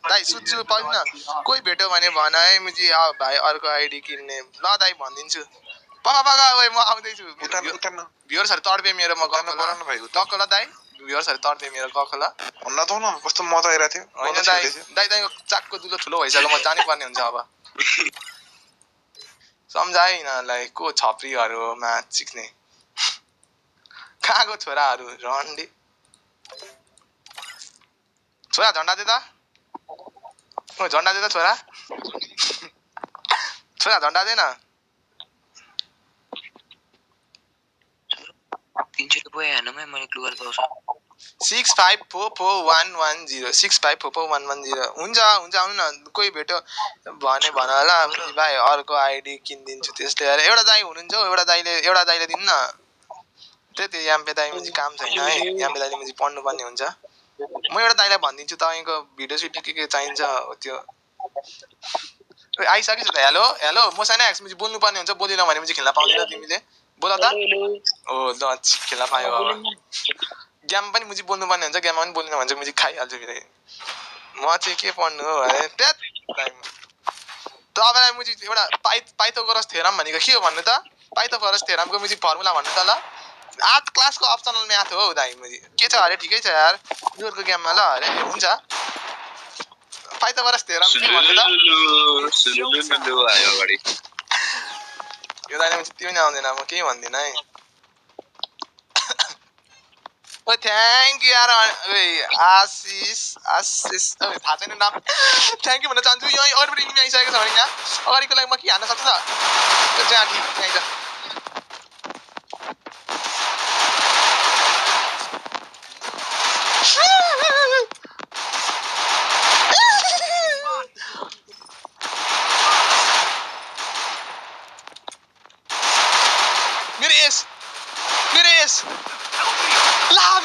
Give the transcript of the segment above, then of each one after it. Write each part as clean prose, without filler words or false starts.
दाइ सुत्छु पर्दैन कोही भेट्यो भने भन है मुजी भाइ अर्को आइडी किन्ने ल दाइ भनिदिन्छु पका ओइ म आउँदैछु भ्युअर्सहरु तड्पे मेरो म गफ ल दाइ भ्युअर्सहरु तड्पे मेरो गफ ल भन्न त न कस्तो मजा आइराथ्यो हैन दाइ दाइ चाकको दुलो ठुलो भइसक्यो म जानै पर्ने हुन्छ अब सम्झाइ यिनीहरुलाई को छप्रीहरुमा चिक्ने कहाँको छोराहरु रन्डी छोरा झण्डा दे त ओ झण्डा दे त छोरा छोरा झण्डा दे न 300 रुपैयाँ हान्नुमै मैले ग्लुगल पाउँछु 654411 654411 हुन्छ आउनु न कोही भेट्यो भने भन होला भाइ अर्को आइडी किन्दिन्छु त्यसले अरे एउटा दाइ हुनुहुन्छ एउटा दाइले दिन्न त्यही याम्पे दाइ मुजी काम छैन है याम्पे दाइले मुजी पढ्नु पर्ने हुन्छ म एउटा दाइलाई भनिदिन्छु तपाईको भिडियो सुट के चाहिन्छ त्यो आइसकेछ त हेलो म सानो एक्स मुजी बोल्नु पर्ने हुन्छ बोलिन भने मुजी खेल्न पाउँदैन तिमीले बोल त ओ ल खेल्न पायो गेम पनि मुजी बोल्नु पर्ने हुन्छ गेममा पनि बोल्नु भन्छ मुजी खाइहाल्छु फेरि म चाहिँ के पढ्नु हो अरे त्यत तपाईलाई मुजी एउटा पाइथागोरस थ्योरम भनेको के हो भन्नु त पाइथागोरस थ्योरमको मुजी फर्मुला भन्नु त ल 8 क्लासको अप्सनल म्याथ हो दाइ मुजी के छ अरे ठिकै छ यार योरको गेममा ल अरे हुन्छ पाइथागोरस थ्योरम के भन्नु त आयो अगाडि यो दाइले मुजी त्यो नि आउँदैन म केही भन्दिन है ओ थ्यांक यू यार आशिष थाहा छैन नाम थ्यांक यू भन्न चाहन्छु यो अरू रिङ आइसकेको छ भने यहाँ अगाडिको लागि म के हान्न सक्छु त त्यो जहाँ ठीक आइज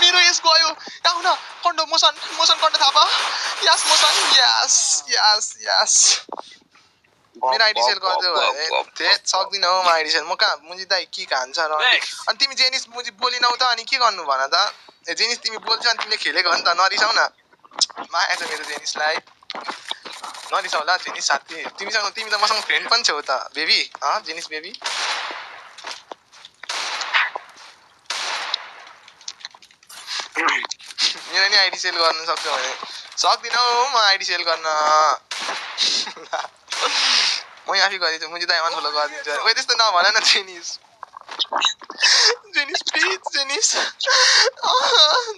मेरो यस गयो आउन कन्डो मोसन कन्डो थापा यस मोसन यस मेरो आइडी सेल गर्दियो भने ते सक्दिन हो म आइडी सेल म कहाँ मुजी दाइ के खान्छ र अनि तिमी जेनिस मुजी बोलिनौ त अनि के गर्नु भन त ए जेनिस तिमी बोल्छ अनि तिमीले खेलेको हो नि त नरिसाउ न माया छ मेरो जेनिसलाई नरिसाउ ल जेनिस साथी तिमी त मसँग फ्रेन्ड पनि छौ त बेबी जेनिस बेबी मेरो नि आइडी सेल गर्न सक्छ भने सक्दिन हौ म आइडी सेल गर्न म आफै गरिदिन्छु मुजी दाइ अनफलो गरिदिन्छु ओइ त्यस्तो नभन न जेनिस प्लिज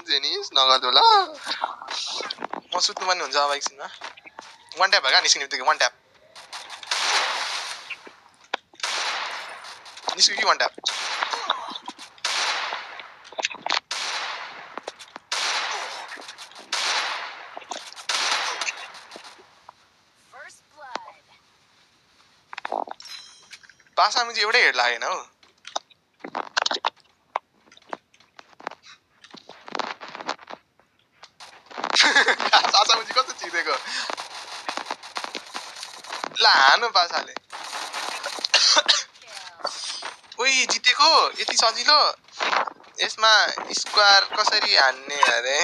जेनिस नगर्दो ल म सुत्नु पर्ने हुन्छ अब एकछिनमा वान ट्याप भएका निस्किने बित्तिकै वान ट्याप निस्क्यो कि वान ट्याप पासा मुजी एउटै हेड लागेन हौ पासा मुजी कस्तो चिरेको लानु पासाले ओइ जितेको यति सजिलो यसमा स्क्वायर कसरी हान्ने अरे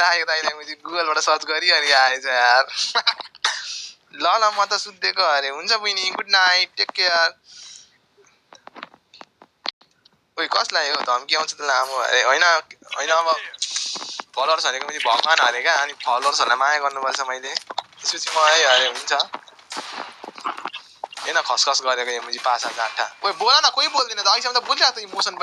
लाग्यो दाइले मुजी गुगलबाट सर्च गरी आएछ यार ल म त सुत्देको अरे हुन्छ बहिनी गुड नाइट टेक केयर ओइ कसलाई हो धम्की आउँछ त लामो अरे हैन अब फलोअर्स भनेको मुजी भगवान अरे क्या अनि फलोअर्सहरुलाई माया गर्नुपर्छ मैले त्यसपछि म है अरे हुन्छ हैन खसखस गरेको यो मुजी पासा जाठा ओइ बोल न कोही बोल्दैन त अहिलेसम्म त बोलिरहेको त इमोसन पनि